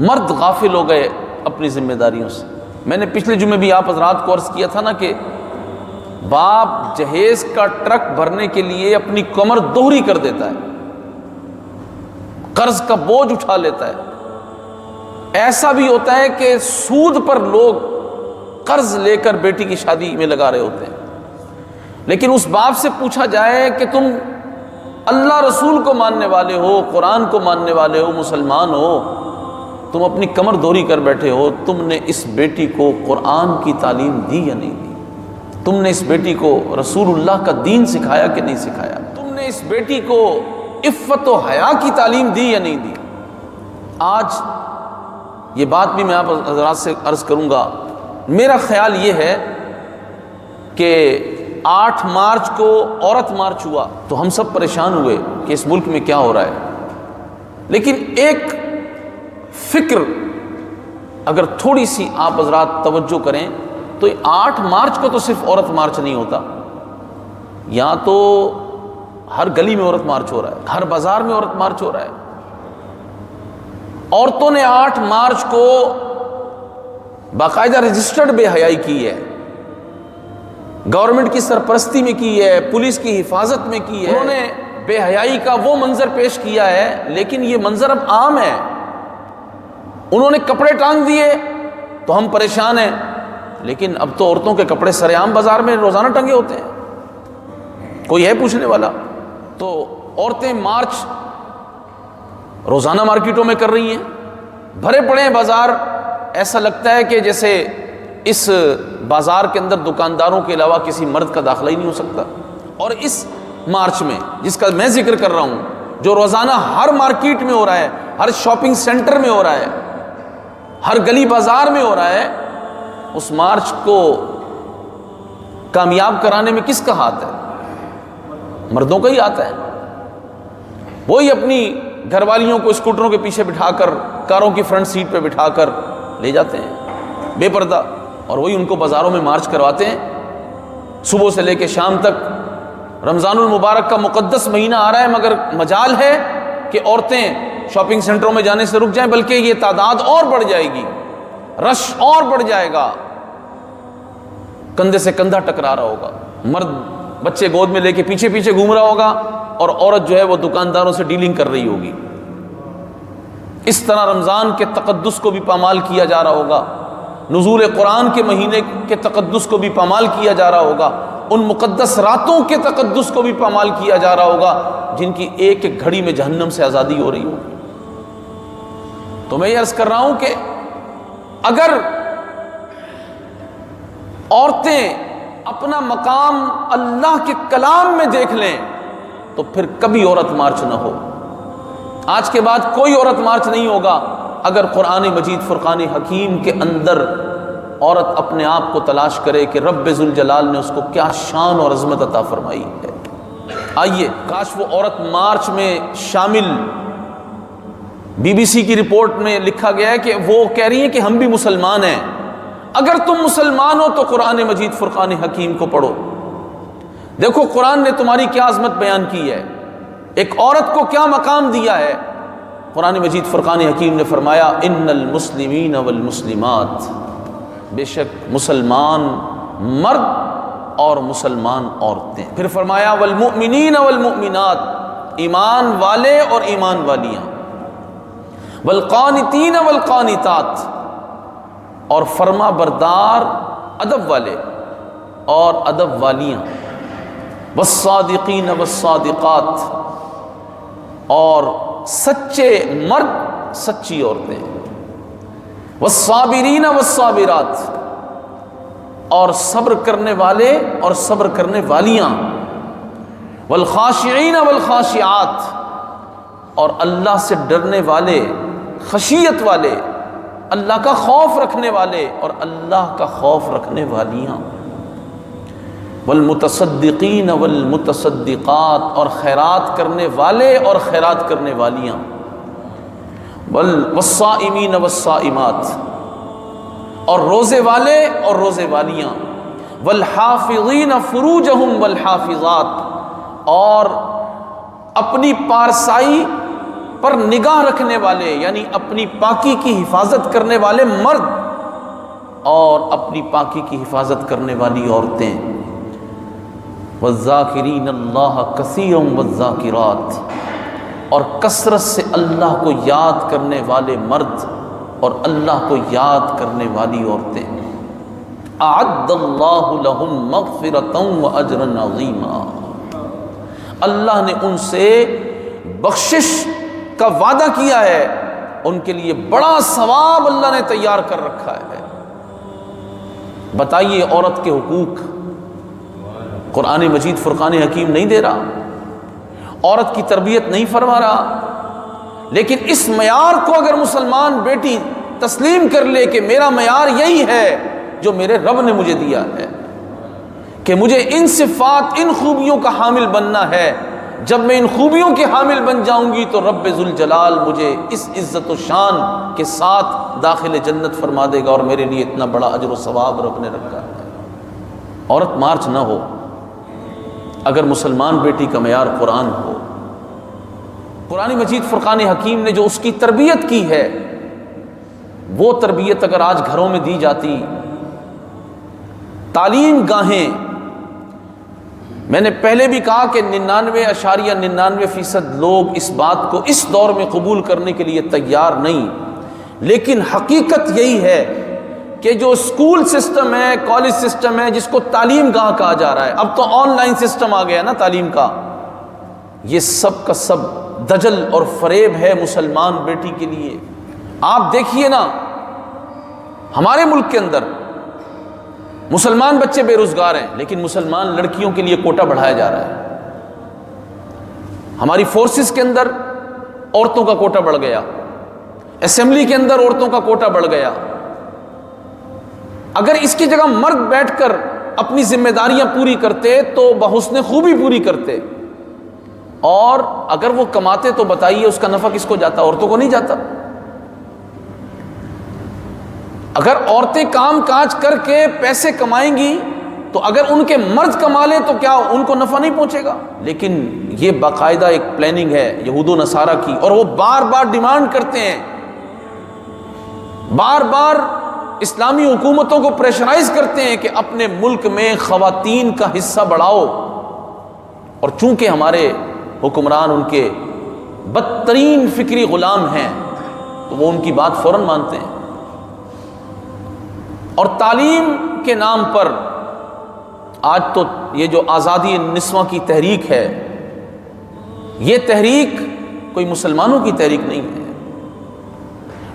مرد غافل ہو گئے اپنی ذمہ داریوں سے۔ میں نے پچھلے جمعے بھی آپ حضرات کو عرض کیا تھا نا کہ باپ جہیز کا ٹرک بھرنے کے لیے اپنی کمر دوہری کر دیتا ہے، قرض کا بوجھ اٹھا لیتا ہے۔ ایسا بھی ہوتا ہے کہ سود پر لوگ قرض لے کر بیٹی کی شادی میں لگا رہے ہوتے ہیں، لیکن اس باپ سے پوچھا جائے کہ تم اللہ رسول کو ماننے والے ہو، قرآن کو ماننے والے ہو، مسلمان ہو، تم اپنی کمر دوہری کر بیٹھے ہو، تم نے اس بیٹی کو قرآن کی تعلیم دی یا نہیں دی؟ تم نے اس بیٹی کو رسول اللہ کا دین سکھایا کہ نہیں سکھایا؟ تم نے اس بیٹی کو عفت و حیا کی تعلیم دی یا نہیں دی؟ آج یہ بات بھی میں آپ حضرات سے عرض کروں گا، میرا خیال یہ ہے کہ 8 مارچ کو عورت مارچ ہوا تو ہم سب پریشان ہوئے کہ اس ملک میں کیا ہو رہا ہے، لیکن ایک فکر اگر تھوڑی سی آپ حضرات توجہ کریں تو 8 مارچ کو تو صرف عورت مارچ نہیں ہوتا، یہاں تو ہر گلی میں عورت مارچ ہو رہا ہے، ہر بازار میں عورت مارچ ہو رہا ہے۔ عورتوں نے 8 مارچ کو باقاعدہ رجسٹرڈ بے حیائی کی ہے، گورنمنٹ کی سرپرستی میں کی ہے، پولیس کی حفاظت میں کی ہے، انہوں نے بے حیائی کا وہ منظر پیش کیا ہے، لیکن یہ منظر اب عام ہے۔ انہوں نے کپڑے ٹانگ دیے تو ہم پریشان ہیں، لیکن اب تو عورتوں کے کپڑے سر عام بازار میں روزانہ ٹنگے ہوتے ہیں، کوئی ہے پوچھنے والا؟ تو عورتیں مارچ روزانہ مارکیٹوں میں کر رہی ہیں، بھرے پڑے ہیں بازار، ایسا لگتا ہے کہ جیسے اس بازار کے اندر دکانداروں کے علاوہ کسی مرد کا داخلہ ہی نہیں ہو سکتا۔ اور اس مارچ میں جس کا میں ذکر کر رہا ہوں، جو روزانہ ہر مارکیٹ میں ہو رہا ہے، ہر شاپنگ سینٹر میں ہو رہا ہے، ہر گلی بازار میں ہو رہا ہے، اس مارچ کو کامیاب کرانے میں کس کا ہاتھ ہے؟ مردوں کا ہی آتا ہے۔ وہی اپنی گھر والیوں کو اسکوٹروں کے پیچھے بٹھا کر، کاروں کی فرنٹ سیٹ پہ بٹھا کر لے جاتے ہیں بے پردہ، اور وہی ان کو بازاروں میں مارچ کرواتے ہیں۔ صبح سے لے کے شام تک رمضان المبارک کا مقدس مہینہ آ رہا ہے، مگر مجال ہے کہ عورتیں شاپنگ سینٹروں میں جانے سے رک جائیں، بلکہ یہ تعداد اور بڑھ جائے گی، رش اور بڑھ جائے گا، کندھے سے کندھا ٹکرا رہا ہوگا، مرد بچے گود میں لے کے پیچھے پیچھے گھوم رہا ہوگا، اور عورت جو ہے وہ دکانداروں سے ڈیلنگ کر رہی ہوگی۔ اس طرح رمضان کے تقدس کو بھی پامال کیا جا رہا ہوگا، نزول قرآن کے مہینے کے تقدس کو بھی پامال کیا جا رہا ہوگا، ان مقدس راتوں کے تقدس کو بھی پامال کیا جا رہا ہوگا جن کی ایک ایک گھڑی میں جہنم سے آزادی ہو رہی ہوگی۔ تو میں یہ عرض کر رہا ہوں کہ اگر عورتیں اپنا مقام اللہ کے کلام میں دیکھ لیں تو پھر کبھی عورت مارچ نہ ہو۔ آج کے بعد کوئی عورت مارچ نہیں ہوگا اگر قرآن مجید فرقان حکیم کے اندر عورت اپنے آپ کو تلاش کرے کہ رب ذوالجلال نے اس کو کیا شان اور عظمت عطا فرمائی ہے۔ آئیے، کاش وہ عورت مارچ میں شامل۔ BBC کی رپورٹ میں لکھا گیا ہے کہ وہ کہہ رہی ہیں کہ ہم بھی مسلمان ہیں۔ اگر تم مسلمان ہو تو قرآن مجید فرقان حکیم کو پڑھو، دیکھو قرآن نے تمہاری کیا عظمت بیان کی ہے، ایک عورت کو کیا مقام دیا ہے۔ قرآن مجید فرقان حکیم نے فرمایا ان المسلمین والمسلمات، بے شک مسلمان مرد اور مسلمان عورتیں، پھر فرمایا والمؤمنین والمؤمنات، ایمان والے اور ایمان والیاں، والقانتین والقانتات، اور فرما بردار ادب والے اور ادب والیاں، والصادقین والصادقات، اور سچے مرد سچی عورتیں، والصابرین والصابرات، اور صبر کرنے والے اور صبر کرنے والیاں، والخاشعین والخاشعات، اور اللہ سے ڈرنے والے، خشیت والے، اللہ کا خوف رکھنے والے اور اللہ کا خوف رکھنے والیاں، والمتصدقین والمتصدقات، اور خیرات کرنے والے اور خیرات کرنے والیاں، والصائمین والصائمات، اور روزے والے اور روزے والیاں، والحافظین فروجہم والحافظات، اور اپنی پارسائی پر نگاہ رکھنے والے یعنی اپنی پاکی کی حفاظت کرنے والے مرد اور اپنی پاکی کی حفاظت کرنے والی عورتیں، والذاکرین اللہ کثیرا والذاکرات، اور کثرت سے اللہ کو یاد کرنے والے مرد اور اللہ کو یاد کرنے والی عورتیں، اعد اللہ لہم مغفرۃ واجرا عظیما، اللہ نے ان سے بخشش کا وعدہ کیا ہے، ان کے لیے بڑا ثواب اللہ نے تیار کر رکھا ہے۔ بتائیے عورت کے حقوق قرآن مجید فرقان حکیم نہیں دے رہا، عورت کی تربیت نہیں فرما رہا، لیکن اس معیار کو اگر مسلمان بیٹی تسلیم کر لے کہ میرا معیار یہی ہے جو میرے رب نے مجھے دیا ہے، کہ مجھے ان صفات ان خوبیوں کا حامل بننا ہے، جب میں ان خوبیوں کے حامل بن جاؤں گی تو رب ذوالجلال مجھے اس عزت و شان کے ساتھ داخل جنت فرما دے گا، اور میرے لیے اتنا بڑا اجر و ثواب رب نے رکھا ہے۔ عورت مارچ نہ ہو اگر مسلمان بیٹی کا معیار قرآن ہو۔ قرآن مجید فرقان حکیم نے جو اس کی تربیت کی ہے، وہ تربیت اگر آج گھروں میں دی جاتی، تعلیم گاہیں، میں نے پہلے بھی کہا کہ 99.99% لوگ اس بات کو اس دور میں قبول کرنے کے لیے تیار نہیں، لیکن حقیقت یہی ہے کہ جو اسکول سسٹم ہے، کالج سسٹم ہے، جس کو تعلیم گاہ کہا جا رہا ہے، اب تو آن لائن سسٹم آ گیا نا تعلیم کا، یہ سب کا سب دجل اور فریب ہے مسلمان بیٹی کے لیے۔ آپ دیکھیے نا، ہمارے ملک کے اندر مسلمان بچے بے روزگار ہیں، لیکن مسلمان لڑکیوں کے لیے کوٹا بڑھایا جا رہا ہے۔ ہماری فورسز کے اندر عورتوں کا کوٹا بڑھ گیا، اسمبلی کے اندر عورتوں کا کوٹا بڑھ گیا۔ اگر اس کی جگہ مرد بیٹھ کر اپنی ذمہ داریاں پوری کرتے تو بحسن خوبی پوری کرتے، اور اگر وہ کماتے تو بتائیے اس کا نفع کس کو جاتا؟ عورتوں کو نہیں جاتا۔ اگر عورتیں کام کاج کر کے پیسے کمائیں گی تو اگر ان کے مرد کما لیں تو کیا ان کو نفع نہیں پہنچے گا؟ لیکن یہ باقاعدہ ایک پلاننگ ہے یہود و نصارہ کی، اور وہ بار بار ڈیمانڈ کرتے ہیں، بار بار اسلامی حکومتوں کو پریشرائز کرتے ہیں کہ اپنے ملک میں خواتین کا حصہ بڑھاؤ، اور چونکہ ہمارے حکمران ان کے بدترین فکری غلام ہیں تو وہ ان کی بات فوراً مانتے ہیں۔ اور تعلیم کے نام پر آج تو یہ جو آزادی نسواں کی تحریک ہے، یہ تحریک کوئی مسلمانوں کی تحریک نہیں ہے،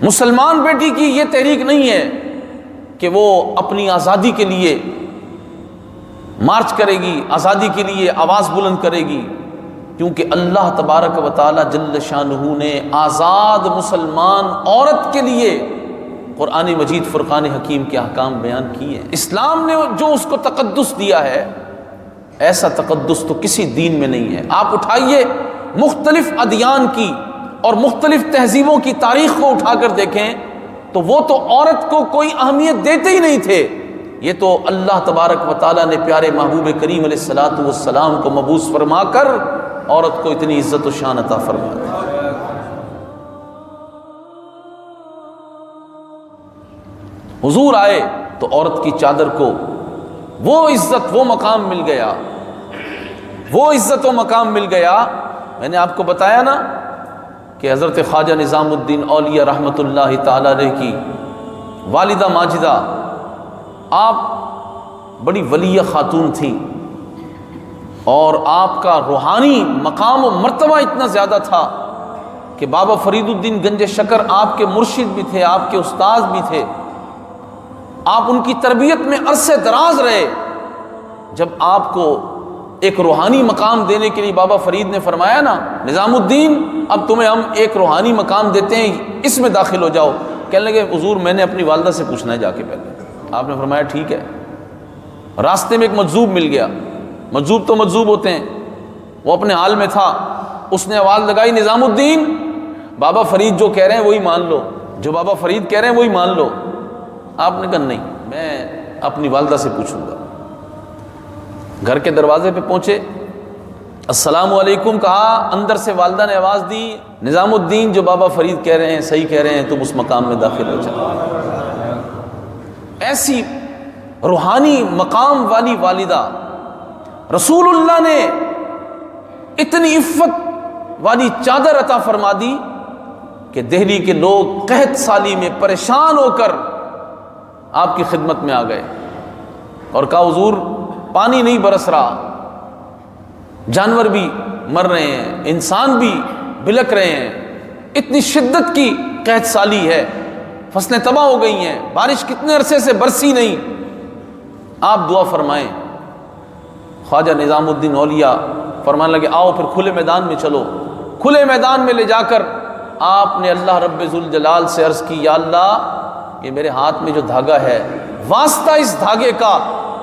مسلمان بیٹی کی یہ تحریک نہیں ہے کہ وہ اپنی آزادی کے لیے مارچ کرے گی، آزادی کے لیے آواز بلند کرے گی، کیونکہ اللہ تبارک و تعالی جل شانہ نے آزاد مسلمان عورت کے لیے قرآن مجید فرقان حکیم کے احکام بیان کیے ہیں۔ اسلام نے جو اس کو تقدس دیا ہے، ایسا تقدس تو کسی دین میں نہیں ہے۔ آپ اٹھائیے مختلف ادیان کی اور مختلف تہذیبوں کی تاریخ کو اٹھا کر دیکھیں تو وہ تو عورت کو کوئی اہمیت دیتے ہی نہیں تھے، یہ تو اللہ تبارک و تعالیٰ نے پیارے محبوب کریم علیہ الصلوۃ والسلام کو مبعوث فرما کر عورت کو اتنی عزت و شان عطا فرما دی۔ حضور آئے تو عورت کی چادر کو وہ عزت وہ مقام مل گیا، وہ عزت و مقام مل گیا۔ میں نے آپ کو بتایا نا کہ حضرت خواجہ نظام الدین اولیاء رحمۃ اللہ تعالی علیہ کی والدہ ماجدہ آپ بڑی ولیہ خاتون تھیں، اور آپ کا روحانی مقام و مرتبہ اتنا زیادہ تھا کہ بابا فرید الدین گنج شکر آپ کے مرشد بھی تھے، آپ کے استاد بھی تھے، آپ ان کی تربیت میں عرصے دراز رہے۔ جب آپ کو ایک روحانی مقام دینے کے لیے بابا فرید نے فرمایا نا نظام الدین اب تمہیں ہم ایک روحانی مقام دیتے ہیں، اس میں داخل ہو جاؤ، کہنے لگے حضور میں نے اپنی والدہ سے پوچھنا ہے جا کے پہلے۔ آپ نے فرمایا ٹھیک ہے۔ راستے میں ایک مجذوب مل گیا، مجذوب تو مجذوب ہوتے ہیں، وہ اپنے حال میں تھا، اس نے آواز لگائی نظام الدین بابا فرید جو کہہ رہے ہیں وہی مان لو، جو بابا فرید کہہ رہے ہیں وہی مان لو۔ آپ نے کہا نہیں، میں اپنی والدہ سے پوچھوں گا۔ گھر کے دروازے پہ پہنچے، السلام علیکم کہا، اندر سے والدہ نے آواز دی، نظام الدین جو بابا فرید کہہ رہے ہیں صحیح کہہ رہے ہیں، تم اس مقام میں داخل ہو جاؤ۔ ایسی روحانی مقام والی والدہ، رسول اللہ نے اتنی عفت والی چادر عطا فرما دی کہ دہلی کے لوگ قحط سالی میں پریشان ہو کر آپ کی خدمت میں آ گئے اور کہا حضور پانی نہیں برس رہا، جانور بھی مر رہے ہیں، انسان بھی بلک رہے ہیں، اتنی شدت کی قحط سالی ہے، فصلیں تباہ ہو گئی ہیں، بارش کتنے عرصے سے برسی نہیں، آپ دعا فرمائیں۔ خواجہ نظام الدین اولیاء فرمانے لگے آؤ پھر کھلے میدان میں چلو۔ کھلے میدان میں لے جا کر آپ نے اللہ رب ذوالجلال سے عرض کی، یا اللہ یہ میرے ہاتھ میں جو دھاگا ہے، واسطہ اس دھاگے کا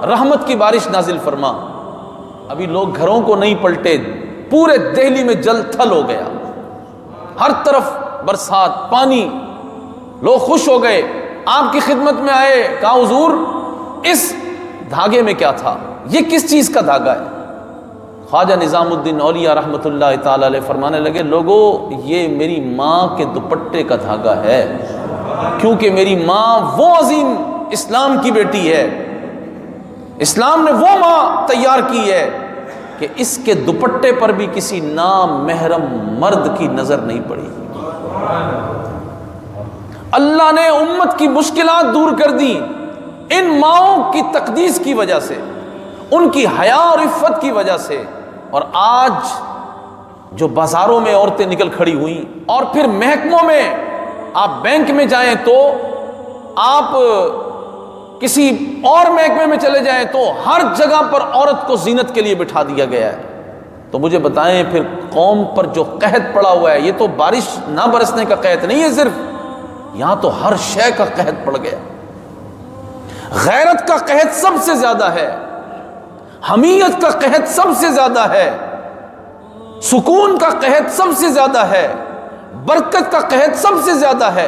رحمت کی بارش نازل فرما۔ ابھی لوگ گھروں کو نہیں پلٹے، پورے دہلی میں جل تھل ہو گیا، ہر طرف برسات، پانی، لوگ خوش ہو گئے، آپ کی خدمت میں آئے، کہا حضور اس دھاگے میں کیا تھا، یہ کس چیز کا دھاگا ہے؟ خواجہ نظام الدین اولیاء رحمۃ اللہ تعالی علیہ فرمانے لگے، لوگو یہ میری ماں کے دوپٹے کا دھاگا ہے، کیونکہ میری ماں وہ عظیم اسلام کی بیٹی ہے، اسلام نے وہ ماں تیار کی ہے کہ اس کے دوپٹے پر بھی کسی نامحرم مرد کی نظر نہیں پڑی۔ اللہ نے امت کی مشکلات دور کر دی ان ماؤں کی تقدیس کی وجہ سے، ان کی حیا اور عفت کی وجہ سے۔ اور آج جو بازاروں میں عورتیں نکل کھڑی ہوئیں، اور پھر محکموں میں، آپ بینک میں جائیں تو، آپ کسی اور محکمے میں چلے جائیں تو ہر جگہ پر عورت کو زینت کے لیے بٹھا دیا گیا ہے۔ تو مجھے بتائیں پھر قوم پر جو قحط پڑا ہوا ہے، یہ تو بارش نہ برسنے کا قحط نہیں ہے صرف، یہاں تو ہر شے کا قحط پڑ گیا۔ غیرت کا قحط سب سے زیادہ ہے، حمیت کا قحط سب سے زیادہ ہے، سکون کا قحط سب سے زیادہ ہے، برکت کا قحط سب سے زیادہ ہے۔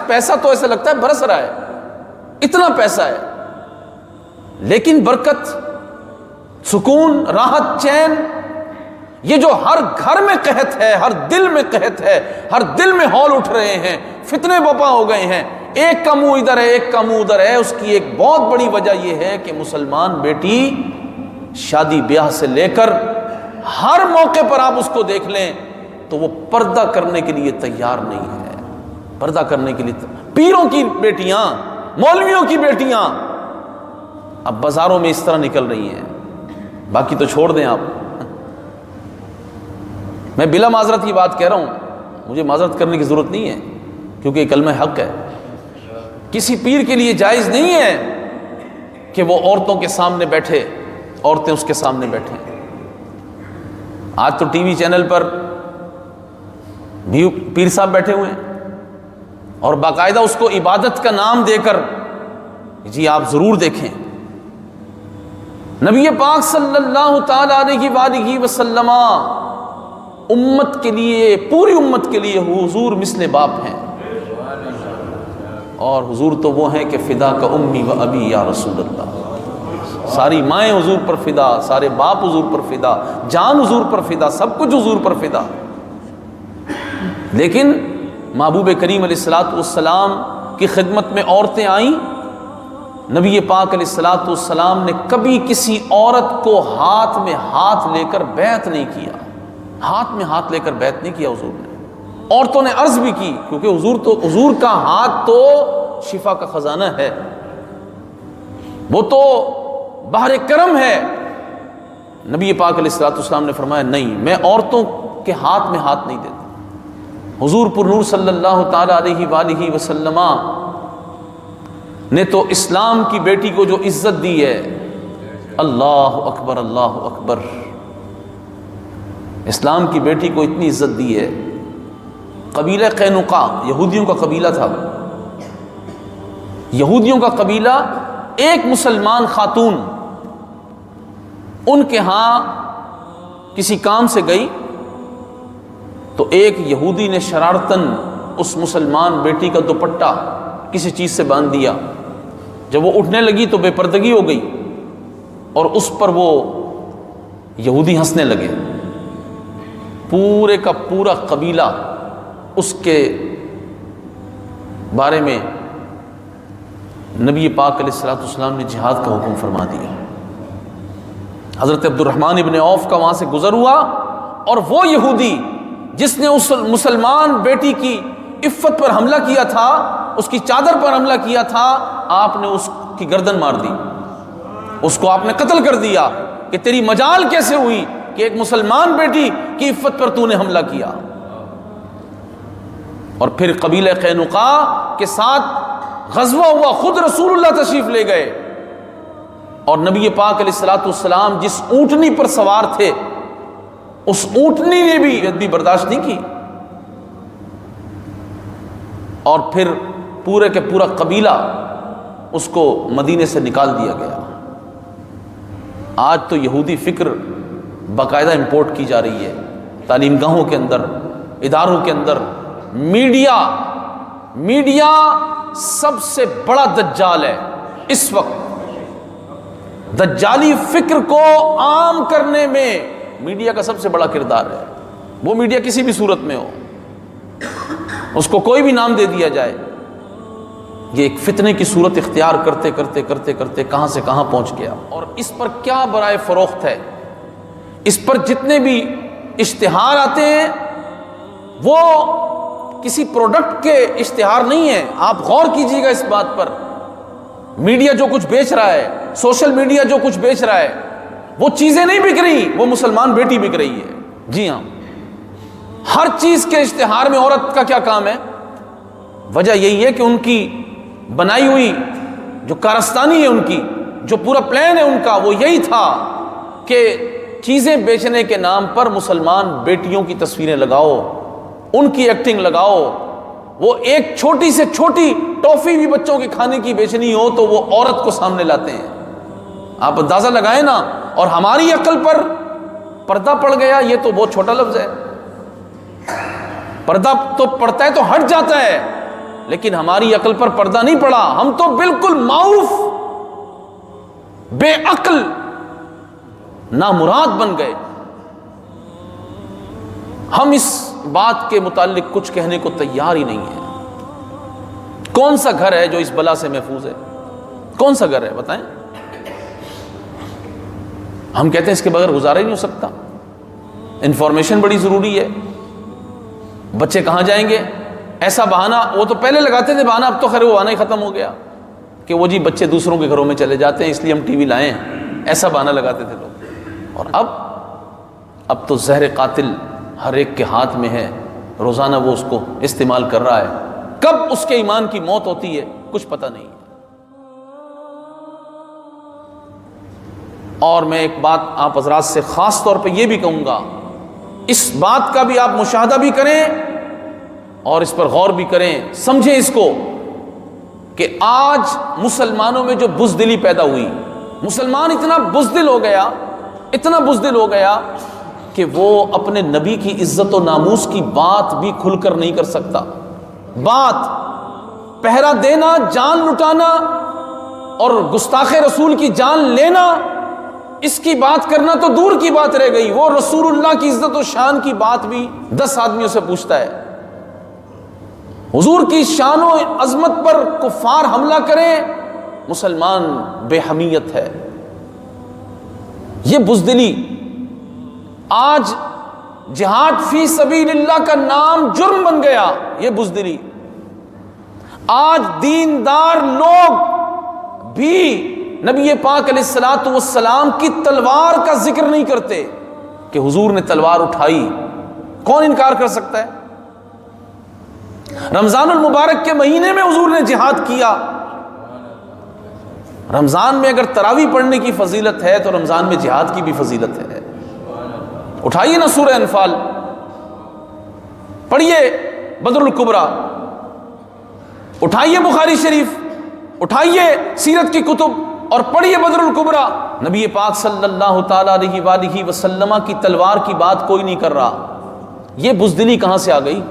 پیسہ تو ایسا لگتا ہے برس رہا ہے، اتنا پیسہ ہے، لیکن برکت، سکون، راحت، چین، یہ جو ہر گھر میں قحط ہے، ہر دل میں قحط ہے، ہر دل میں ہول اٹھ رہے ہیں، فتنے بپا ہو گئے ہیں، ایک کا منہ ادھر ہے ایک کا منہ ادھر ہے۔ اس کی ایک بہت بڑی وجہ یہ ہے کہ مسلمان بیٹی شادی بیاہ سے لے کر ہر موقع پر آپ اس کو دیکھ لیں تو وہ پردہ کرنے کے لیے تیار نہیں ہے، پردہ کرنے کے لیے پیروں کی بیٹیاں، مولویوں کی بیٹیاں اب بازاروں میں اس طرح نکل رہی ہیں۔ باقی تو چھوڑ دیں آپ، میں بلا معذرت کی بات کہہ رہا ہوں، مجھے معذرت کرنے کی ضرورت نہیں ہے کیونکہ یہ کلمہ حق ہے۔ کسی پیر کے لیے جائز نہیں ہے کہ وہ عورتوں کے سامنے بیٹھے، عورتیں اس کے سامنے بیٹھیں۔ آج تو ٹی وی چینل پر بھی پیر صاحب بیٹھے ہوئے ہیں اور باقاعدہ اس کو عبادت کا نام دے کر، جی آپ ضرور دیکھیں، نبی پاک صلی اللہ تعالی علیہ وآلہ وسلم امت کے لیے، پوری امت کے لیے حضور مثل باپ ہیں، اور حضور تو وہ ہیں کہ فدا کا امی و ابی یا رسول اللہ، ساری مائیں حضور پر فدا، سارے باپ حضور پر فدا، جان حضور پر فدا، سب کچھ حضور پر فدا۔ لیکن محبوب کریم علیہ الصلوۃ والسلام کی خدمت میں عورتیں آئیں، نبی پاک علیہ الصلوۃ والسلام نے کبھی کسی عورت کو ہاتھ میں ہاتھ لے کر بیعت نہیں کیا، ہاتھ میں ہاتھ لے کر بیعت نہیں کیا حضور نے۔ عورتوں نے عرض بھی کی، کیونکہ حضور کا ہاتھ تو شفا کا خزانہ ہے، وہ تو بحر کرم ہے۔ نبی پاک علیہ الصلوۃ والسلام نے فرمایا نہیں، میں عورتوں کے ہاتھ میں ہاتھ نہیں دیتا۔ حضور پر نور صلی اللہ تعالی علیہ وآلہ وسلم نے تو اسلام کی بیٹی کو جو عزت دی ہے، اللہ اکبر اللہ اکبر، اسلام کی بیٹی کو اتنی عزت دی ہے۔ قبیلہ قینقاع یہودیوں کا قبیلہ تھا، یہودیوں کا قبیلہ، ایک مسلمان خاتون ان کے ہاں کسی کام سے گئی تو ایک یہودی نے شرارتاً اس مسلمان بیٹی کا دوپٹہ کسی چیز سے باندھ دیا۔ جب وہ اٹھنے لگی تو بے پردگی ہو گئی اور اس پر وہ یہودی ہنسنے لگے، پورے کا پورا قبیلہ اس کے بارے میں نبی پاک علیہ الصلوۃ والسلام نے جہاد کا حکم فرما دیا۔ حضرت عبد الرحمن ابن عوف کا وہاں سے گزر ہوا، اور وہ یہودی جس نے اس مسلمان بیٹی کی عفت پر حملہ کیا تھا، اس کی چادر پر حملہ کیا تھا، آپ نے اس کی گردن مار دی، اس کو آپ نے قتل کر دیا کہ تیری مجال کیسے ہوئی کہ ایک مسلمان بیٹی کی عفت پر تو نے حملہ کیا۔ اور پھر قبیلہ قینقاع کے ساتھ غزوہ ہوا، خود رسول اللہ تشریف لے گئے، اور نبی پاک علیہ الصلوۃ والسلام جس اونٹنی پر سوار تھے اس اونٹنی نے بھی برداشت نہیں کی، اور پھر پورے کے پورا قبیلہ اس کو مدینے سے نکال دیا گیا۔ آج تو یہودی فکر باقاعدہ امپورٹ کی جا رہی ہے، تعلیم گاہوں کے اندر، اداروں کے اندر۔ میڈیا سب سے بڑا دجال ہے اس وقت۔ دجالی فکر کو عام کرنے میں میڈیا کا سب سے بڑا کردار ہے۔ وہ میڈیا کسی بھی صورت میں ہو، اس کو کوئی بھی نام دے دیا جائے، یہ ایک فتنے کی صورت اختیار کرتے کرتے کرتے کرتے کہاں سے کہاں پہنچ گیا۔ اور اس پر کیا برائے فروخت ہے، اس پر جتنے بھی اشتہار آتے ہیں وہ کسی پروڈکٹ کے اشتہار نہیں ہیں۔ آپ غور کیجئے گا اس بات پر، میڈیا جو کچھ بیچ رہا ہے، سوشل میڈیا جو کچھ بیچ رہا ہے، وہ چیزیں نہیں بک رہی، وہ مسلمان بیٹی بک رہی ہے۔ جی ہاں، ہر چیز کے اشتہار میں عورت کا کیا کام ہے؟ وجہ یہی ہے کہ ان کی بنائی ہوئی جو کارستانی ہے، ان کی جو پورا پلان ہے ان کا، وہ یہی تھا کہ چیزیں بیچنے کے نام پر مسلمان بیٹیوں کی تصویریں لگاؤ، ان کی ایکٹنگ لگاؤ۔ وہ ایک چھوٹی سے چھوٹی ٹافی بھی بچوں کے کھانے کی بیچنی ہو تو وہ عورت کو سامنے لاتے ہیں۔ آپ اندازہ لگائیں نا۔ اور ہماری عقل پر پردہ پڑ گیا، یہ تو بہت چھوٹا لفظ ہے، پردہ تو پڑتا ہے تو ہٹ جاتا ہے، لیکن ہماری عقل پر پردہ نہیں پڑا، ہم تو بالکل معوف، بے عقل، نامراد بن گئے۔ ہم اس بات کے متعلق کچھ کہنے کو تیار ہی نہیں ہے۔ کون سا گھر ہے جو اس بلا سے محفوظ ہے؟ کون سا گھر ہے بتائیں؟ ہم کہتے ہیں اس کے بغیر گزارا ہی نہیں ہو سکتا، انفارمیشن بڑی ضروری ہے۔ بچے کہاں جائیں گے؟ ایسا بہانہ، وہ تو پہلے لگاتے تھے بہانہ، اب تو خیر وہ بہانہ ہی ختم ہو گیا کہ وہ جی بچے دوسروں کے گھروں میں چلے جاتے ہیں اس لیے ہم ٹی وی لائیں، ایسا بہانہ لگاتے تھے لوگ۔ اور اب تو زہر قاتل ہر ایک کے ہاتھ میں ہے، روزانہ وہ اس کو استعمال کر رہا ہے، کب اس کے ایمان کی موت ہوتی ہے کچھ پتہ نہیں۔ اور میں ایک بات آپ حضرات سے خاص طور پہ یہ بھی کہوں گا، اس بات کا بھی آپ مشاہدہ بھی کریں اور اس پر غور بھی کریں، سمجھیں اس کو کہ آج مسلمانوں میں جو بزدلی پیدا ہوئی، مسلمان اتنا بزدل ہو گیا، اتنا بزدل ہو گیا کہ وہ اپنے نبی کی عزت و ناموس کی بات بھی کھل کر نہیں کر سکتا۔ بات پہرا دینا، جان لٹانا اور گستاخ رسول کی جان لینا، اس کی بات کرنا تو دور کی بات رہ گئی، وہ رسول اللہ کی عزت و شان کی بات بھی 10 آدمیوں سے پوچھتا ہے۔ حضور کی شان و عظمت پر کفار حملہ کریں، مسلمان بے حمیت ہے۔ یہ بزدلی، آج جہاد فی سبیل اللہ کا نام جرم بن گیا، یہ بزدلی۔ آج دیندار لوگ بھی نبی پاک علیہ الصلوۃ والسلام کی تلوار کا ذکر نہیں کرتے کہ حضور نے تلوار اٹھائی، کون انکار کر سکتا ہے؟ رمضان المبارک کے مہینے میں حضور نے جہاد کیا۔ رمضان میں اگر تراویح پڑھنے کی فضیلت ہے تو رمضان میں جہاد کی بھی فضیلت ہے۔ اٹھائیے نا سورہ انفال، پڑھیے بدر الکبریٰ، اٹھائیے بخاری شریف، اٹھائیے سیرت کی کتب اور پڑھیے بدر الکبریٰ۔ نبی پاک صلی اللہ تعالی علیہ وآلہ وسلم کی تلوار کی بات کوئی نہیں کر رہا، یہ بزدلی کہاں سے آ گئی؟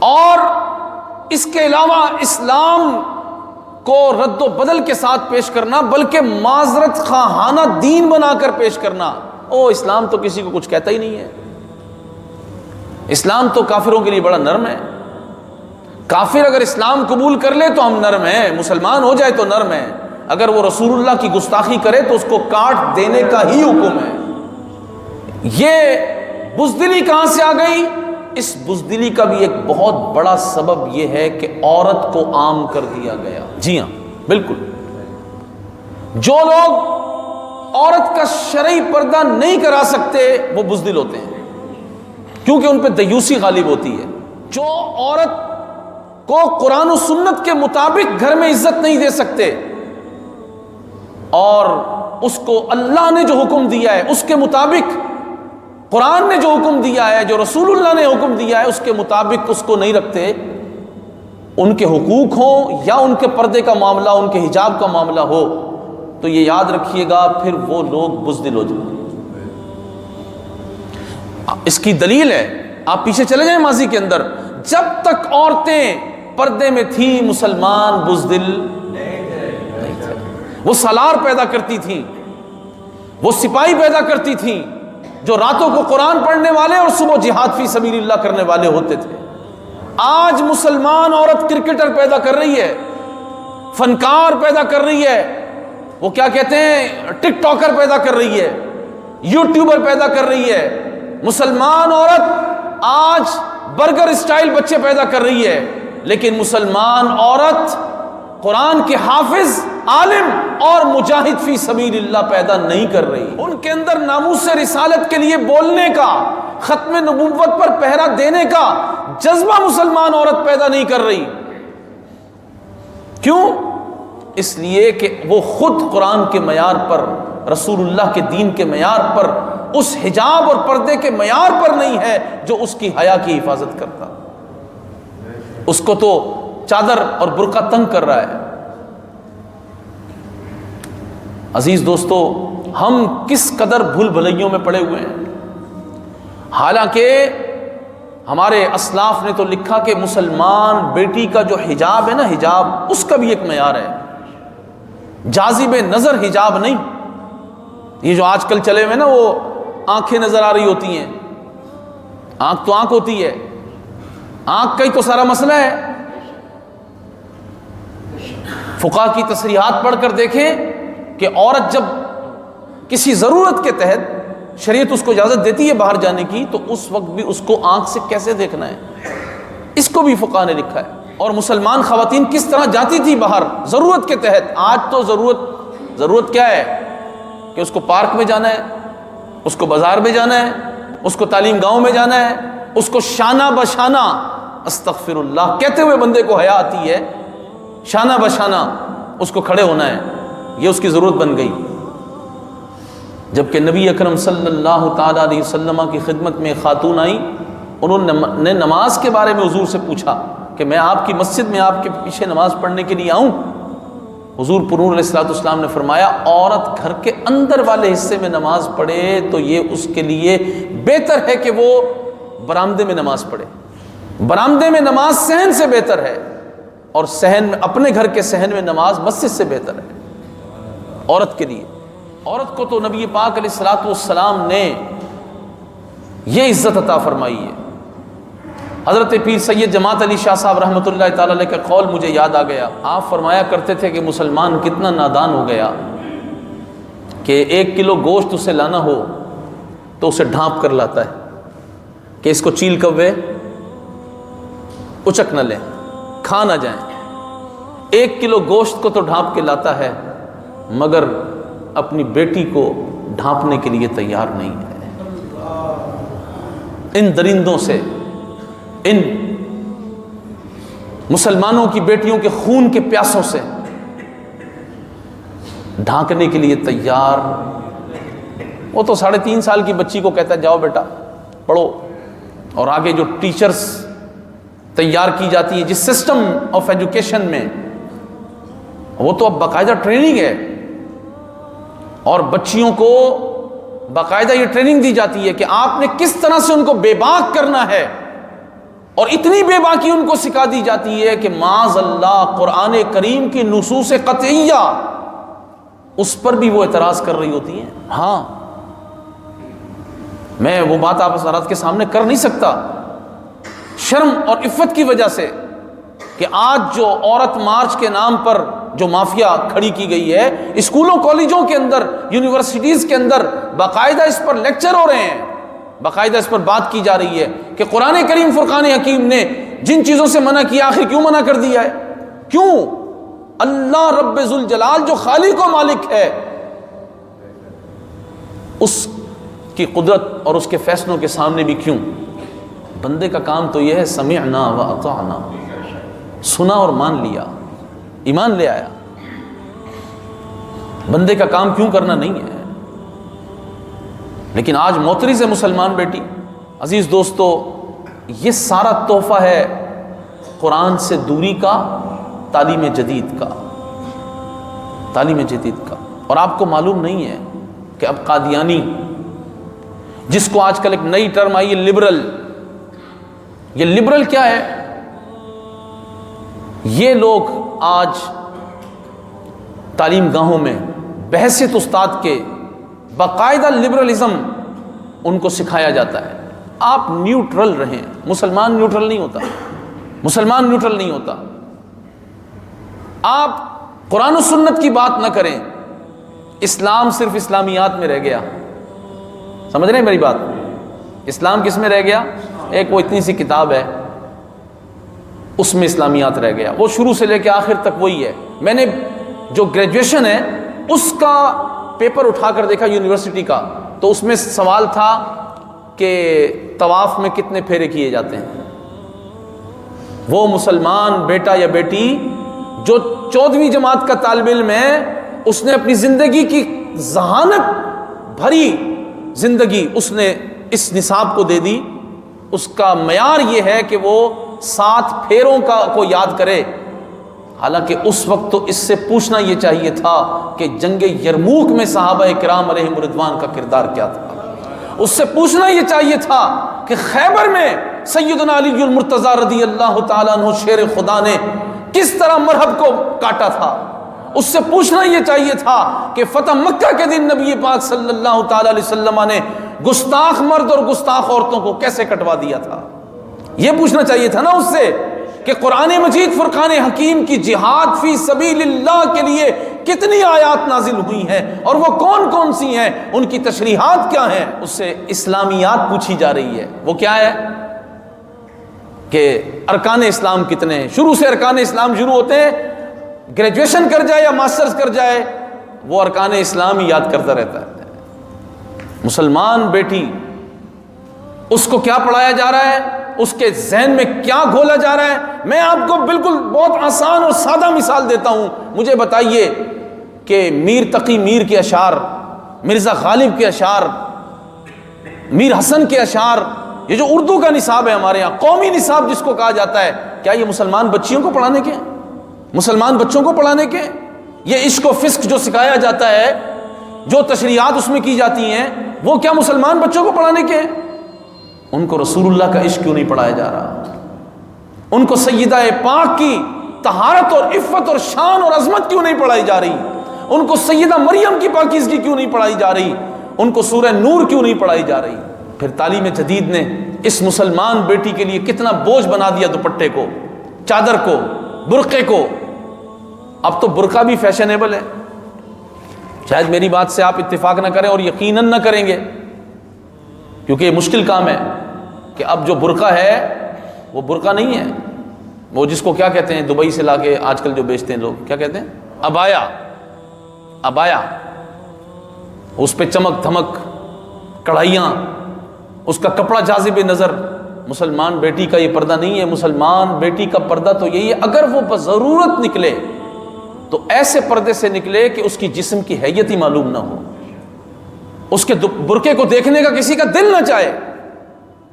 اور اس کے علاوہ اسلام کو رد و بدل کے ساتھ پیش کرنا، بلکہ معذرت خواہانہ دین بنا کر پیش کرنا۔ او اسلام تو کسی کو کچھ کہتا ہی نہیں ہے، اسلام تو کافروں کے لیے بڑا نرم ہے. کافر اگر اسلام قبول کر لے تو ہم نرم ہیں، مسلمان ہو جائے تو نرم ہے. اگر وہ رسول اللہ کی گستاخی کرے تو اس کو کاٹ دینے کا ہی حکم ہے. یہ بزدلی کہاں سے آ گئی؟ اس بزدلی کا بھی ایک بہت بڑا سبب یہ ہے کہ عورت کو عام کر دیا گیا. جی ہاں بالکل. جو لوگ عورت کا شرعی پردہ نہیں کرا سکتے وہ بزدل ہوتے ہیں، کیونکہ ان پہ دیوسی غالب ہوتی ہے. جو عورت کو قرآن و سنت کے مطابق گھر میں عزت نہیں دے سکتے اور اس کو اللہ نے جو حکم دیا ہے اس کے مطابق، قرآن نے جو حکم دیا ہے، جو رسول اللہ نے حکم دیا ہے اس کے مطابق اس کو نہیں رکھتے، ان کے حقوق ہوں یا ان کے پردے کا معاملہ، ان کے حجاب کا معاملہ ہو، تو یہ یاد رکھیے گا پھر وہ لوگ بزدل ہو جائیں. اس کی دلیل ہے، آپ پیچھے چلے جائیں ماضی کے اندر، جب تک عورتیں پردے میں تھیں مسلمان بزدل نہیں تھے. وہ سالار پیدا کرتی تھیں، وہ سپاہی پیدا کرتی تھیں جو راتوں کو قرآن پڑھنے والے اور صبح جہاد فی سبیل اللہ کرنے والے ہوتے تھے. آج مسلمان عورت کرکٹر پیدا کر رہی ہے، فنکار پیدا کر رہی ہے، وہ کیا کہتے ہیں ٹک ٹاکر پیدا کر رہی ہے، یوٹیوبر پیدا کر رہی ہے. مسلمان عورت آج برگر اسٹائل بچے پیدا کر رہی ہے، لیکن مسلمان عورت قرآن کے حافظ، عالم اور مجاہد فی سبیل اللہ پیدا نہیں کر رہی. ان کے اندر ناموس رسالت کے لیے بولنے کا، ختم نبوت پر پہرا دینے کا جذبہ مسلمان عورت پیدا نہیں کر رہی. کیوں؟ اس لیے کہ وہ خود قرآن کے معیار پر، رسول اللہ کے دین کے معیار پر، اس حجاب اور پردے کے معیار پر نہیں ہے جو اس کی حیا کی حفاظت کرتا. اس کو تو چادر اور برقع تنگ کر رہا ہے. عزیز دوستو، ہم کس قدر بھول بھلائیوں میں پڑے ہوئے ہیں. حالانکہ ہمارے اسلاف نے تو لکھا کہ مسلمان بیٹی کا جو حجاب ہے نا، حجاب اس کا بھی ایک معیار ہے، جاذب نظر حجاب نہیں. یہ جو آج کل چلے ہوئے نا وہ آنکھیں نظر آ رہی ہوتی ہیں، آنکھ تو آنکھ ہوتی ہے، آنکھ کا ہی تو سارا مسئلہ ہے. فقہاء کی تصریحات پڑھ کر دیکھیں کہ عورت جب کسی ضرورت کے تحت شریعت اس کو اجازت دیتی ہے باہر جانے کی، تو اس وقت بھی اس کو آنکھ سے کیسے دیکھنا ہے، اس کو بھی فقہاء نے لکھا ہے. اور مسلمان خواتین کس طرح جاتی تھی باہر ضرورت کے تحت. آج تو ضرورت کیا ہے کہ اس کو پارک میں جانا ہے، اس کو بازار میں جانا ہے، اس کو تعلیم گاؤں میں جانا ہے، اس کو شانہ بشانہ استغفر اللہ کہتے ہوئے بندے کو حیا آتی ہے، شانہ بشانہ اس کو کھڑے ہونا ہے. یہ اس کی ضرورت بن گئی. جبکہ نبی اکرم صلی اللہ تعالی علیہ وسلم کی خدمت میں خاتون آئی، انہوں نے نماز کے بارے میں حضور سے پوچھا کہ میں آپ کی مسجد میں آپ کے پیچھے نماز پڑھنے کے لیے آؤں. حضور پرنور علیہ السلام نے فرمایا عورت گھر کے اندر والے حصے میں نماز پڑھے تو یہ اس کے لیے بہتر ہے کہ وہ برآمدے میں نماز پڑھے. برآمدے میں نماز صحن سے بہتر ہے، اور صحن میں، اپنے گھر کے صحن میں نماز مسجد سے بہتر ہے عورت کے لیے. عورت کو تو نبی پاک علیہ الصلوۃ والسلام نے یہ عزت عطا فرمائی ہے. حضرت پیر سید جماعت علی شاہ صاحب رحمۃ اللہ تعالی علیہ کا قول مجھے یاد آ گیا. آپ فرمایا کرتے تھے کہ مسلمان کتنا نادان ہو گیا کہ 1 کلو گوشت اسے لانا ہو تو اسے ڈھانپ کر لاتا ہے کہ اس کو چیل کوے اچک نہ لیں، کھا نہ جائیں. 1 کلو گوشت کو تو ڈھانپ کے لاتا ہے مگر اپنی بیٹی کو ڈھانپنے کے لیے تیار نہیں ہے. ان درندوں سے، ان مسلمانوں کی بیٹیوں کے خون کے پیاسوں سے ڈھانکنے کے لیے تیار. وہ تو 3.5 سال کی بچی کو کہتا ہے جاؤ بیٹا پڑھو، اور آگے جو ٹیچرز تیار کی جاتی ہے جس سسٹم آف ایجوکیشن میں، وہ تو اب باقاعدہ ٹریننگ ہے، اور بچیوں کو باقاعدہ یہ ٹریننگ دی جاتی ہے کہ آپ نے کس طرح سے ان کو بے باک کرنا ہے. اور اتنی بے باکی ان کو سکھا دی جاتی ہے کہ معاذ اللہ قرآن کریم کی نصوص قطعیہ اس پر بھی وہ اعتراض کر رہی ہوتی ہیں. ہاں میں وہ بات آپ حضرات کے سامنے کر نہیں سکتا، شرم اور عفت کی وجہ سے کہ آج جو عورت مارچ کے نام پر جو مافیا کھڑی کی گئی ہے، اسکولوں کالجوں کے اندر، یونیورسٹیز کے اندر باقاعدہ اس پر لیکچر ہو رہے ہیں، باقاعدہ اس پر بات کی جا رہی ہے کہ قرآن کریم فرقان حکیم نے جن چیزوں سے منع کیا آخر کیوں منع کر دیا ہے؟ کیوں؟ اللہ رب ذوالجلال جو خالق و مالک ہے، اس کی قدرت اور اس کے فیصلوں کے سامنے بھی کیوں؟ بندے کا کام تو یہ ہے سمعنا و اطعنا، سنا اور مان لیا، ایمان لے آیا۔ بندے کا کام کیوں کرنا نہیں ہے؟ لیکن آج معترض ہے مسلمان بیٹی۔ عزیز دوستو، یہ سارا تحفہ ہے قرآن سے دوری کا، تعلیم جدید کا، تعلیم جدید کا۔ اور آپ کو معلوم نہیں ہے کہ اب قادیانی، جس کو آج کل ایک نئی ٹرم آئی ہے لبرل، یہ لبرل کیا ہے؟ یہ لوگ آج تعلیم گاہوں میں بحیثیت استاد کے باقاعدہ لبرلزم ان کو سکھایا جاتا ہے۔ آپ نیوٹرل رہیں، مسلمان نیوٹرل نہیں ہوتا، مسلمان نیوٹرل نہیں ہوتا۔ آپ قرآن و سنت کی بات نہ کریں، اسلام صرف اسلامیات میں رہ گیا۔ سمجھ رہے ہیں میری بات؟ اسلام کس میں رہ گیا؟ ایک وہ اتنی سی کتاب ہے، اس میں اسلامیات رہ گیا، وہ شروع سے لے کے آخر تک وہی ہے۔ میں نے جو گریجویشن ہے اس کا پیپر اٹھا کر دیکھا یونیورسٹی کا، تو اس میں سوال تھا کہ طواف میں کتنے پھیرے کیے جاتے ہیں۔ وہ مسلمان بیٹا یا بیٹی جو 14ویں جماعت کا طالب علم ہے، اس نے اپنی زندگی کی ذہانت بھری زندگی اس نے اس نصاب کو دے دی۔ اس کا معیار یہ ہے کہ وہ 7 پھیروں کو یاد کرے۔ حالانکہ اس وقت تو اس سے پوچھنا یہ چاہیے تھا کہ جنگ یرموک میں صحابہ کرام علیہم رضوان کا کردار کیا تھا۔ اس سے پوچھنا یہ چاہیے تھا کہ خیبر میں سیدنا علی المرتضیٰ رضی اللہ تعالیٰ عنہ شیر خدا نے کس طرح مرحب کو کاٹا تھا۔ اس سے پوچھنا یہ چاہیے تھا کہ فتح مکہ کے دن نبی پاک صلی اللہ تعالیٰ علیہ وسلم نے گستاخ مرد اور گستاخ عورتوں کو کیسے کٹوا دیا تھا۔ یہ پوچھنا چاہیے تھا نا اس سے کہ قرآن مجید فرقان حکیم کی جہاد فی سبیل اللہ کے لیے کتنی آیات نازل ہوئی ہیں اور وہ کون کون سی ہیں، ان کی تشریحات کیا ہیں۔ اس سے اسلامیات پوچھی جا رہی ہے۔ وہ کیا ہے کہ ارکان اسلام کتنے ہیں۔ شروع سے ارکان اسلام شروع ہوتے ہیں، گریجویشن کر جائے یا ماسٹرز کر جائے، وہ ارکان اسلام ہی یاد کرتا رہتا ہے۔ مسلمان بیٹی، اس کو کیا پڑھایا جا رہا ہے، اس کے ذہن میں کیا گھولا جا رہا ہے۔ میں آپ کو بالکل بہت آسان اور سادہ مثال دیتا ہوں۔ مجھے بتائیے کہ میر تقی میر کے اشعار، مرزا غالب کے اشعار، میر حسن کے اشعار، یہ جو اردو کا نصاب ہے ہمارے یہاں، قومی نصاب جس کو کہا جاتا ہے، کیا یہ مسلمان بچیوں کو پڑھانے کے ہیں؟ مسلمان بچوں کو پڑھانے کے؟ یہ عشق و فسق جو سکھایا جاتا ہے، جو تشریحات اس میں کی جاتی ہیں، وہ کیا مسلمان بچوں کو پڑھانے کے ہیں؟ ان کو رسول اللہ کا عشق کیوں نہیں پڑھایا جا رہا؟ ان کو سیدہ پاک کی طہارت اور عفت اور شان اور عظمت کیوں نہیں پڑھائی جا رہی؟ ان کو سیدہ مریم کی پاکیزگی کیوں نہیں پڑھائی جا رہی؟ ان کو سورہ نور کیوں نہیں پڑھائی جا رہی؟ پھر تعلیم جدید نے اس مسلمان بیٹی کے لیے کتنا بوجھ بنا دیا، دوپٹے کو، چادر کو، برقعے کو۔ اب تو برقع بھی فیشنیبل ہے۔ شاید میری بات سے آپ اتفاق نہ کریں اور یقیناً نہ کریں گے، کیونکہ یہ مشکل کام ہے کہ اب جو برقع ہے وہ برقع نہیں ہے، وہ جس کو کیا کہتے ہیں، دبئی سے لا کے آج کل جو بیچتے ہیں لوگ، کیا کہتے ہیں، عبایا۔ عبایا، اس پہ چمک دھمک، کڑھائیاں، اس کا کپڑا جاذب نظر۔ مسلمان بیٹی کا یہ پردہ نہیں ہے۔ مسلمان بیٹی کا پردہ تو یہی ہے، اگر وہ بضرورت نکلے تو ایسے پردے سے نکلے کہ اس کی جسم کی حیت ہی معلوم نہ ہو، اس کے برقعے کو دیکھنے کا کسی کا دل نہ چاہے،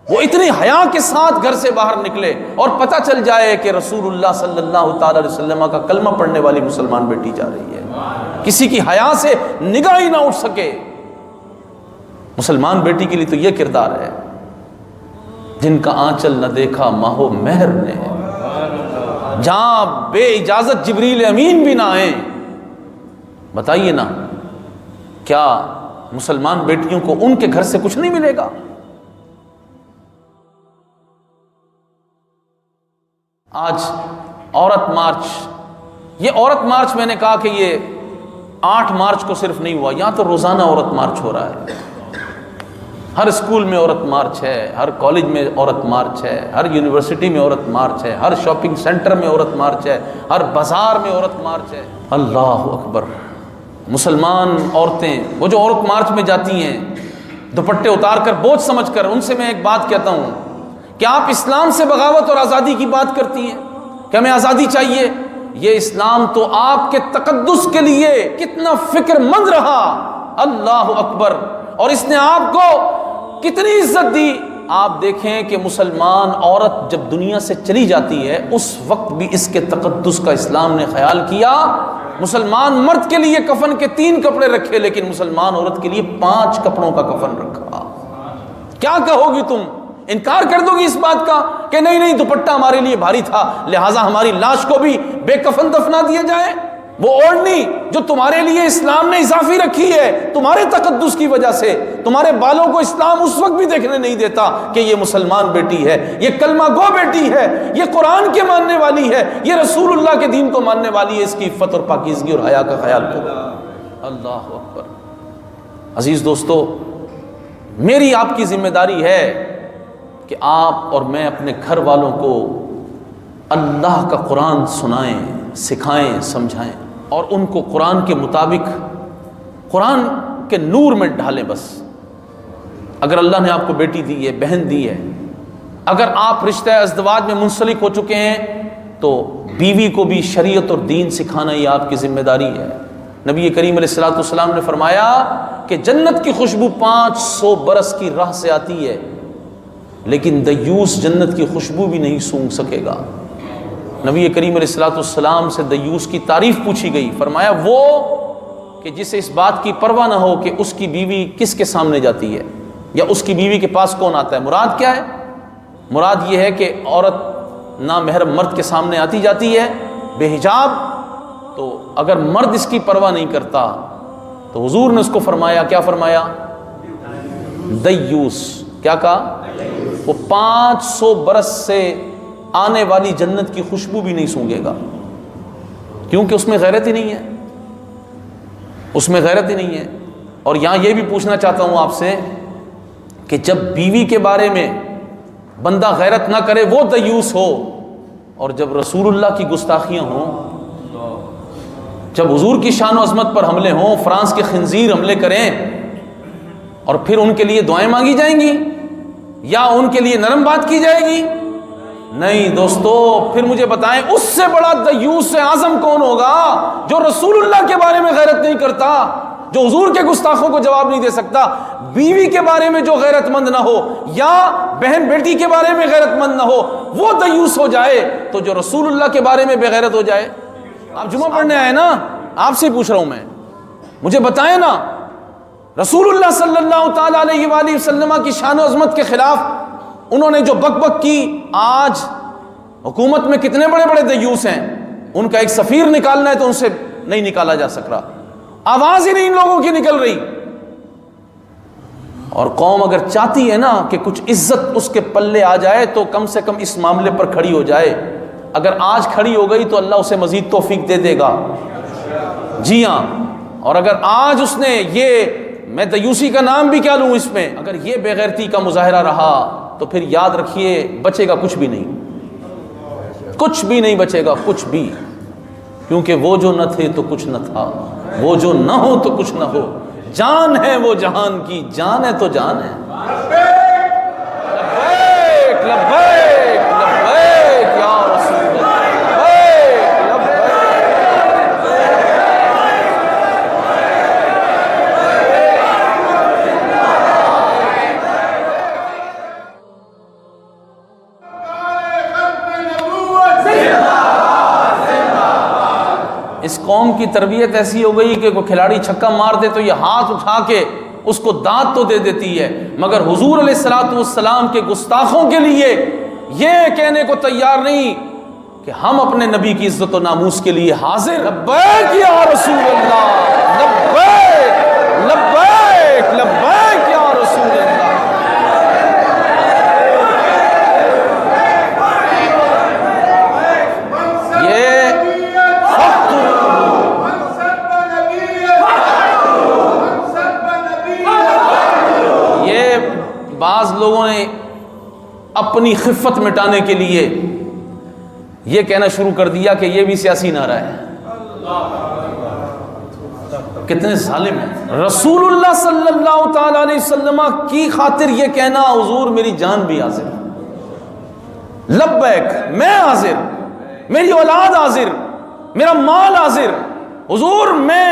وہ اتنی حیا کے ساتھ گھر سے باہر نکلے اور پتہ چل جائے کہ رسول اللہ صلی اللہ تعالی علیہ وسلم کا کلمہ پڑھنے والی مسلمان بیٹی جا رہی ہے، کسی کی حیا سے نگاہ ہی نہ اٹھ سکے۔ مسلمان بیٹی کے لیے تو یہ کردار ہے، جن کا آنچل نہ دیکھا ماہ و مہر نے، جہاں بے اجازت جبریل امین بھی نہ آئیں۔ بتائیے نا، کیا مسلمان بیٹیوں کو ان کے گھر سے کچھ نہیں ملے گا؟ آج عورت مارچ، یہ عورت مارچ میں نے کہا کہ یہ 8 مارچ کو صرف نہیں ہوا، یہاں تو روزانہ عورت مارچ ہو رہا ہے۔ ہر اسکول میں عورت مارچ ہے، ہر کالج میں عورت مارچ ہے، ہر یونیورسٹی میں عورت مارچ ہے، ہر شاپنگ سینٹر میں عورت مارچ ہے، ہر بازار میں عورت مارچ ہے۔ اللہ اکبر! مسلمان عورتیں وہ جو عورت مارچ میں جاتی ہیں دوپٹے اتار کر بوجھ سمجھ کر، ان سے میں ایک بات کہتا ہوں کہ آپ اسلام سے بغاوت اور آزادی کی بات کرتی ہیں کہ ہمیں آزادی چاہیے، یہ اسلام تو آپ کے تقدس کے لیے کتنا فکر مند رہا، اللہ اکبر، اور اس نے آپ کو کتنی عزت دی۔ آپ دیکھیں کہ مسلمان عورت جب دنیا سے چلی جاتی ہے اس وقت بھی اس کے تقدس کا اسلام نے خیال کیا۔ مسلمان مرد کے لیے کفن کے 3 کپڑے رکھے، لیکن مسلمان عورت کے لیے 5 کپڑوں کا کفن رکھا۔ کیا کہو گی تم؟ انکار کر دو گی اس بات کا کہ نہیں دوپٹہ ہمارے لیے بھاری تھا لہٰذا ہماری لاش کو بھی بے کفن دفنا دیا جائے؟ وہ اوڑھنی جو تمہارے لیے اسلام نے اضافی رکھی ہے تمہارے تقدس کی وجہ سے، تمہارے بالوں کو اسلام اس وقت بھی دیکھنے نہیں دیتا کہ یہ مسلمان بیٹی ہے، یہ کلمہ گو بیٹی ہے، یہ قرآن کے ماننے والی ہے، یہ رسول اللہ کے دین کو ماننے والی ہے، اس کی عفت اور پاکیزگی اور حیا کا خیال کرو۔ اللہ اکبر! عزیز دوستو، میری آپ کی ذمہ داری ہے کہ آپ اور میں اپنے گھر والوں کو اللہ کا قرآن سنائیں، سکھائیں، سمجھائیں، اور ان کو قرآن کے مطابق قرآن کے نور میں ڈھالیں۔ بس اگر اللہ نے آپ کو بیٹی دی ہے، بہن دی ہے، اگر آپ رشتہ ازدواج میں منسلک ہو چکے ہیں تو بیوی کو بھی شریعت اور دین سکھانا یہ آپ کی ذمہ داری ہے۔ نبی کریم علیہ الصلوۃ والسلام نے فرمایا کہ جنت کی خوشبو 500 برس کی راہ سے آتی ہے، لیکن دیوس جنت کی خوشبو بھی نہیں سونگھ سکے گا۔ نبی کریم علیہ الصلوۃ والسلام سے دیوس کی تعریف پوچھی گئی، فرمایا وہ کہ جسے اس بات کی پرواہ نہ ہو کہ اس کی بیوی کس کے سامنے جاتی ہے یا اس کی بیوی کے پاس کون آتا ہے۔ مراد کیا ہے؟ مراد یہ ہے کہ عورت نامحرم مرد کے سامنے آتی جاتی ہے بے حجاب، تو اگر مرد اس کی پرواہ نہیں کرتا تو حضور نے اس کو فرمایا، کیا فرمایا؟ دیوس۔ کیا کہا؟ وہ 500 برس سے آنے والی جنت کی خوشبو بھی نہیں سونگے گا، کیونکہ اس میں غیرت ہی نہیں ہے، اس میں غیرت ہی نہیں ہے۔ اور یہاں یہ بھی پوچھنا چاہتا ہوں آپ سے کہ جب بیوی کے بارے میں بندہ غیرت نہ کرے وہ دیوس ہو، اور جب رسول اللہ کی گستاخیاں ہوں، جب حضور کی شان و عظمت پر حملے ہوں، فرانس کے خنزیر حملے کریں، اور پھر ان کے لیے دعائیں مانگی جائیں گی یا ان کے لیے نرم بات کی جائے گی؟ نہیں دوستو، پھر مجھے بتائیں اس سے بڑا دیوس اعظم کون ہوگا جو رسول اللہ کے بارے میں غیرت نہیں کرتا، جو حضور کے گستاخوں کو جواب نہیں دے سکتا؟ بیوی کے بارے میں جو غیرت مند نہ ہو یا بہن بیٹی کے بارے میں غیرت مند نہ ہو وہ دیوس ہو جائے، تو جو رسول اللہ کے بارے میں بے غیرت ہو جائے؟ آپ جمعہ پڑھنے آئے نا، آپ سے پوچھ رہا ہوں میں، مجھے بتائیں نا، رسول اللہ صلی اللہ تعالیٰ علیہ وآلہ وسلم کی شان و عظمت کے خلاف انہوں نے جو بک بک کی، آج حکومت میں کتنے بڑے بڑے دیوس ہیں، ان کا ایک سفیر نکالنا ہے تو ان سے نہیں نکالا جا سک رہا، آواز ہی نہیں ان لوگوں کی نکل رہی۔ اور قوم اگر چاہتی ہے نا کہ کچھ عزت اس کے پلے آ جائے تو کم سے کم اس معاملے پر کھڑی ہو جائے۔ اگر آج کھڑی ہو گئی تو اللہ اسے مزید توفیق دے دے گا، جی ہاں۔ اور اگر آج اس نے یہ، میں دیوسی کا نام بھی کیا لوں اس میں، اگر یہ بے غیرتی کا مظاہرہ رہا تو پھر یاد رکھیے بچے گا کچھ بھی نہیں، کچھ بھی نہیں بچے گا، کچھ بھی، کیونکہ وہ جو نہ تھے تو کچھ نہ تھا، وہ جو نہ ہو تو کچھ نہ ہو، جان ہے وہ جہان کی، جان ہے تو جان ہے۔ لبیک لبیک لبیک یا رسول اللہ، لبیک لبیک۔ اس قوم کی تربیت ایسی ہو گئی کہ کوئی کھلاڑی چھکا مار دے تو یہ ہاتھ اٹھا کے اس کو دانت تو دے دیتی ہے، مگر حضور علیہ الصلوۃ والسلام کے گستاخوں کے لیے یہ کہنے کو تیار نہیں کہ ہم اپنے نبی کی عزت و ناموس کے لیے حاضر۔ لبیک یا رسول اللہ، لبیک لبیک لبیک یا رسول اللہ۔ اپنی خفت مٹانے کے لیے یہ کہنا شروع کر دیا کہ یہ بھی سیاسی نعرہ ہے. کتنے ظالم ہیں. رسول اللہ صلی اللہ تعالی علیہ وسلم کی خاطر یہ کہنا حضور میری جان بھی حاضر, لبیک میں حاضر, میری اولاد حاضر, میرا مال حاضر, حضور میں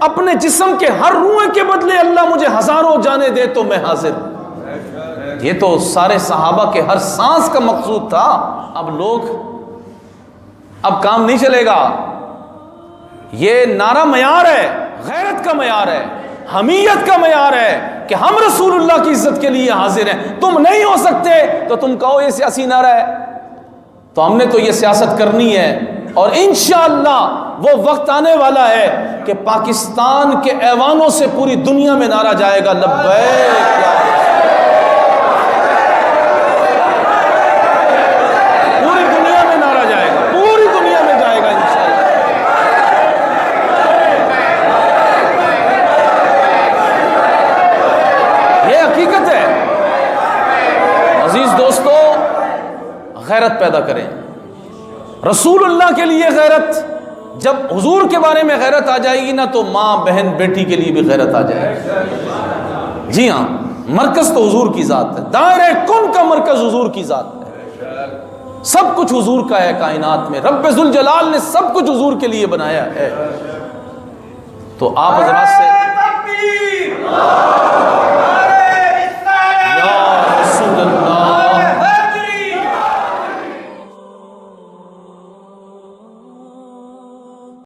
اپنے جسم کے ہر روئے کے بدلے اللہ مجھے ہزاروں جانے دے تو میں حاضر. یہ تو سارے صحابہ کے ہر سانس کا مقصود تھا. اب کام نہیں چلے گا. یہ نعرہ معیار ہے, غیرت کا معیار ہے, حمیت کا معیار ہے کہ ہم رسول اللہ کی عزت کے لیے حاضر ہیں. تم نہیں ہو سکتے تو تم کہو یہ سیاسی نعرہ ہے. تو ہم نے تو یہ سیاست کرنی ہے, اور انشاءاللہ وہ وقت آنے والا ہے کہ پاکستان کے ایوانوں سے پوری دنیا میں نعرہ جائے گا لبیک. پوری دنیا میں نعرہ جائے گا, پوری دنیا میں جائے گا انشاءاللہ. یہ حقیقت ہے. عزیز دوستو, غیرت پیدا کریں. رسول اللہ کے لیے غیرت, جب حضور کے بارے میں غیرت آ جائے گی نا تو ماں بہن بیٹی کے لیے بھی غیرت آ جائے گی. جی ہاں, مرکز تو حضور کی ذات ہے, دائرہ کن کا مرکز حضور کی ذات ہے. سب کچھ حضور کا ہے کائنات میں. رب ذوالجلال نے سب کچھ حضور کے لیے بنایا ہے. تو آپ حضرات سے